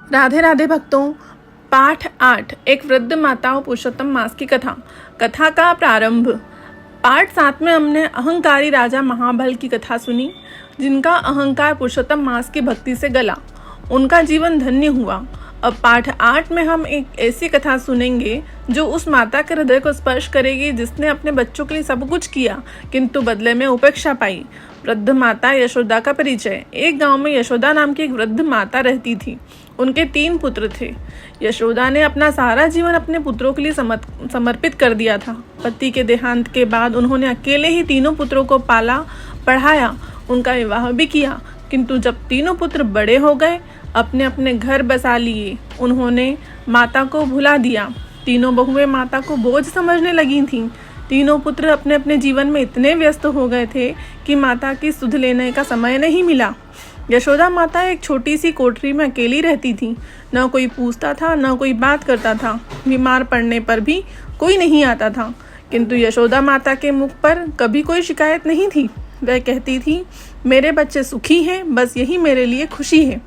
राधे राधे भक्तों। पाठ 8 एक वृद्ध माता और पुरुषोत्तम मास की कथा। कथा का प्रारंभ। पाठ 7 में हमने अहंकारी राजा महाबल की कथा सुनी, जिनका अहंकार पुरुषोत्तम मास की भक्ति से गला, उनका जीवन धन्य हुआ। अब पाठ 8 में हम एक ऐसी कथा सुनेंगे जो उस माता के हृदय को स्पर्श करेगी जिसने अपने बच्चों के लिए सब कुछ किया किंतु बदले में उपेक्षा पाई। वृद्ध माता यशोदा का परिचय। एक गांव में यशोदा नाम की एक वृद्ध माता रहती थी। उनके 3 पुत्र थे। यशोदा ने अपना सारा जीवन अपने पुत्रों के लिए समर्पित कर दिया था। पति के देहांत के बाद उन्होंने अकेले ही तीनों पुत्रों को पाला, पढ़ाया, उनका विवाह भी किया। किंतु जब तीनों पुत्र बड़े हो गए, अपने अपने घर बसा लिए, उन्होंने माता को भुला दिया। तीनों बहुएं माता को बोझ समझने लगी थीं। तीनों पुत्र अपने अपने जीवन में इतने व्यस्त हो गए थे कि माता की सुध लेने का समय नहीं मिला। यशोदा माता एक छोटी सी कोठरी में अकेली रहती थी। न कोई पूछता था, न कोई बात करता था। बीमार पड़ने पर भी कोई नहीं आता था। किंतु यशोदा माता के मुख पर कभी कोई शिकायत नहीं थी। वह कहती थी, मेरे बच्चे सुखी हैं, बस यही मेरे लिए खुशी है।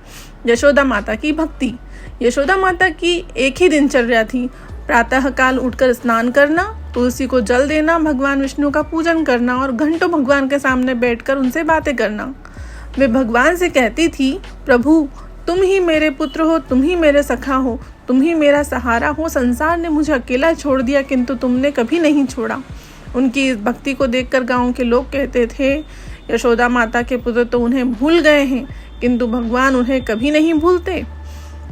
यशोदा माता की भक्ति। यशोदा माता की एक ही दिनचर्या थी। प्रातः काल उठकर स्नान करना, तुलसी को जल देना, भगवान विष्णु का पूजन करना और घंटों भगवान के सामने बैठकर उनसे बातें करना। वे भगवान से कहती थी, प्रभु तुम ही मेरे पुत्र हो, तुम ही मेरे सखा हो, तुम ही मेरा सहारा हो। संसार ने मुझे अकेला छोड़ दिया किंतु तुमने कभी नहीं छोड़ा। उनकी इस भक्ति को देखकर गांव के लोग कहते थे, यशोदा माता के पुत्र तो उन्हें भूल गए हैं, किंतु भगवान उन्हें कभी नहीं भूलते।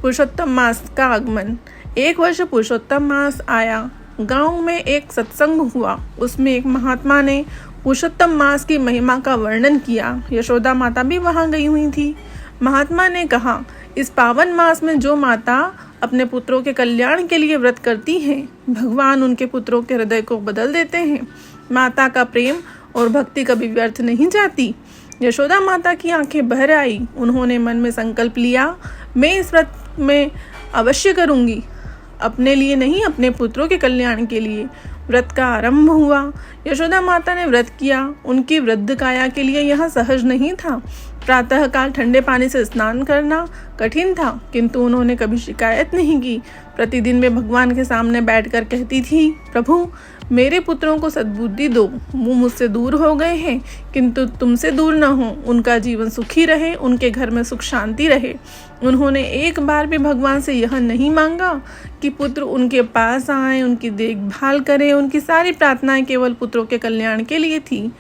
पुरुषोत्तम मास का आगमन। एक वर्ष पुरुषोत्तम मास आया। गांव में एक सत्संग हुआ। उसमें एक महात्मा ने पुरुषोत्तम मास की महिमा का वर्णन किया। यशोदा माता भी वहां गई हुई थी। महात्मा ने कहा, इस पावन मास में जो माता अपने पुत्रों के कल्याण के लिए व्रत करती है, भगवान उनके पुत्रों के हृदय को बदल देते हैं। माता का प्रेम और भक्ति कभी व्यर्थ नहीं जाती। यशोदा माता की आंखें भर आई। उन्होंने मन में संकल्प लिया, मैं इस व्रत में अवश्य करूंगी, अपने लिए नहीं, अपने पुत्रों के कल्याण के लिए। व्रत का आरंभ हुआ। यशोदा माता ने व्रत किया। उनकी वृद्ध काया के लिए यह सहज नहीं था। प्रातः काल ठंडे पानी से स्नान करना कठिन था, किंतु उन्होंने कभी शिकायत नहीं की। प्रतिदिन वे भगवान के सामने बैठकर कहती थी, प्रभु मेरे पुत्रों को सद्बुद्धि दो। वो मुझसे दूर हो गए हैं, किंतु तुमसे दूर न हो। उनका जीवन सुखी रहे, उनके घर में सुख शांति रहे। उन्होंने एक बार भी भगवान से यह नहीं मांगा कि पुत्र उनके पास आए, उनकी देखभाल करें। उनकी सारी प्रार्थनाएं केवल पुत्रों के कल्याण के लिए थी।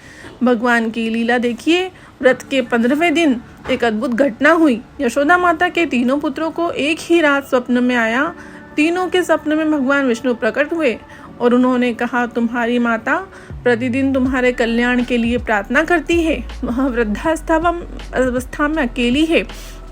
भगवान की लीला देखिए। व्रत के 15वें दिन एक अद्भुत घटना हुई। यशोदा माता के तीनों पुत्रों को एक ही रात स्वप्न में आया। तीनों के स्वप्न में भगवान विष्णु प्रकट हुए और उन्होंने कहा, तुम्हारी माता प्रतिदिन तुम्हारे कल्याण के लिए प्रार्थना करती है। वह वृद्धावस्था में अकेली है,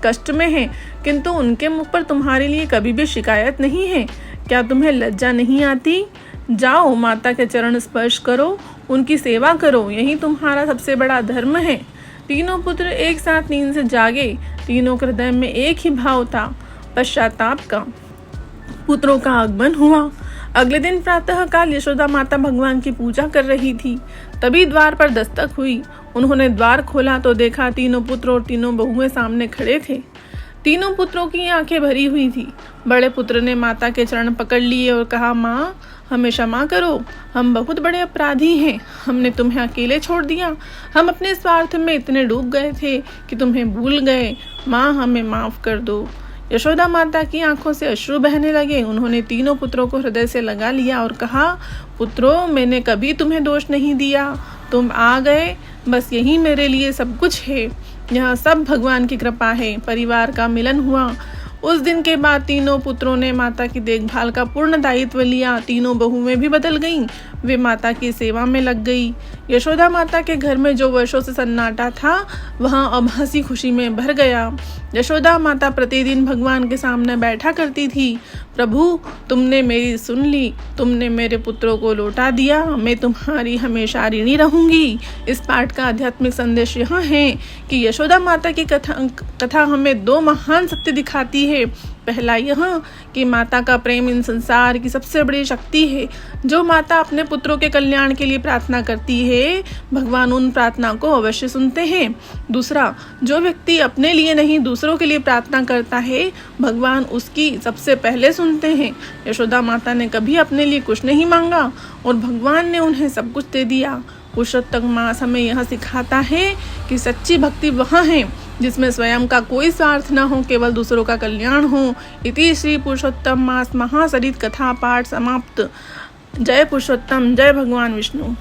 कष्ट में है, किंतु उनके मुख पर तुम्हारे लिए कभी भी शिकायत नहीं है। क्या तुम्हें लज्जा नहीं आती? जाओ, माता के चरण स्पर्श करो, उनकी सेवा करो, यही तुम्हारा सबसे बड़ा धर्म है। तीनों पुत्र एक साथ नींद से जागे। तीनों के हृदय में एक ही भाव था, पश्चाताप का। पुत्रों का आगमन हुआ। अगले दिन प्रातः काल यशोदा माता भगवान की पूजा कर रही थी। तभी द्वार पर दस्तक हुई। उन्होंने द्वार खोला तो देखा तीनों पुत्र और तीनों बहुएं सामने खड़े थे। तीनों पुत्रों की आंखें भरी हुई थी। बड़े पुत्र ने माता के चरण पकड़ लिए और कहा, माँ हमें क्षमा करो, हम बहुत बड़े अपराधी हैं। हमने तुम्हें अकेले छोड़ दिया। हम अपने स्वार्थ में इतने डूब गए थे कि तुम्हें भूल गए। माँ हमें माफ कर दो। यशोदा माता की आंखों से अश्रु बहने लगे। उन्होंने तीनों पुत्रों को हृदय से लगा लिया और कहा, पुत्रों मैंने कभी तुम्हें दोष नहीं दिया। तुम आ गए, बस यही मेरे लिए सब कुछ है। यह सब भगवान की कृपा है। परिवार का मिलन हुआ। उस दिन के बाद तीनों पुत्रों ने माता की देखभाल का पूर्ण दायित्व लिया। तीनों बहुएं भी बदल गईं। वे माता की सेवा में लग गई। यशोदा माता के घर में जो वर्षों से सन्नाटा था, वहां अब हंसी खुशी में भर गया। यशोदा माता प्रतिदिन भगवान के सामने बैठा करती थी, प्रभु तुमने मेरी सुन ली, तुमने मेरे पुत्रों को लौटा दिया, मैं तुम्हारी हमेशा ऋणी रहूंगी। इस पाठ का आध्यात्मिक संदेश यह है कि यशोदा माता की कथा हमें 2 महान सत्य दिखाती है। पहला यह कि माता का प्रेम इन संसार की सबसे बड़ी शक्ति है। जो माता अपने पुत्रों के कल्याण के लिए प्रार्थना करती है, भगवान उन प्रार्थना को अवश्य सुनते हैं। दूसरा, जो व्यक्ति अपने लिए नहीं दूसरों के लिए प्रार्थना करता है, भगवान उसकी सबसे पहले सुनते हैं। यशोदा माता ने कभी अपने लिए कुछ नहीं मांगा और भगवान ने उन्हें सब कुछ दे दिया। पुरुषोत्तम मास हमें यह सिखाता है कि सच्ची भक्ति वह है जिसमें स्वयं का कोई स्वार्थ न हो, केवल दूसरों का कल्याण हो। इति श्री पुरुषोत्तम मास महासरित कथा पाठ समाप्त। जय पुरुषोत्तम, जय भगवान विष्णु।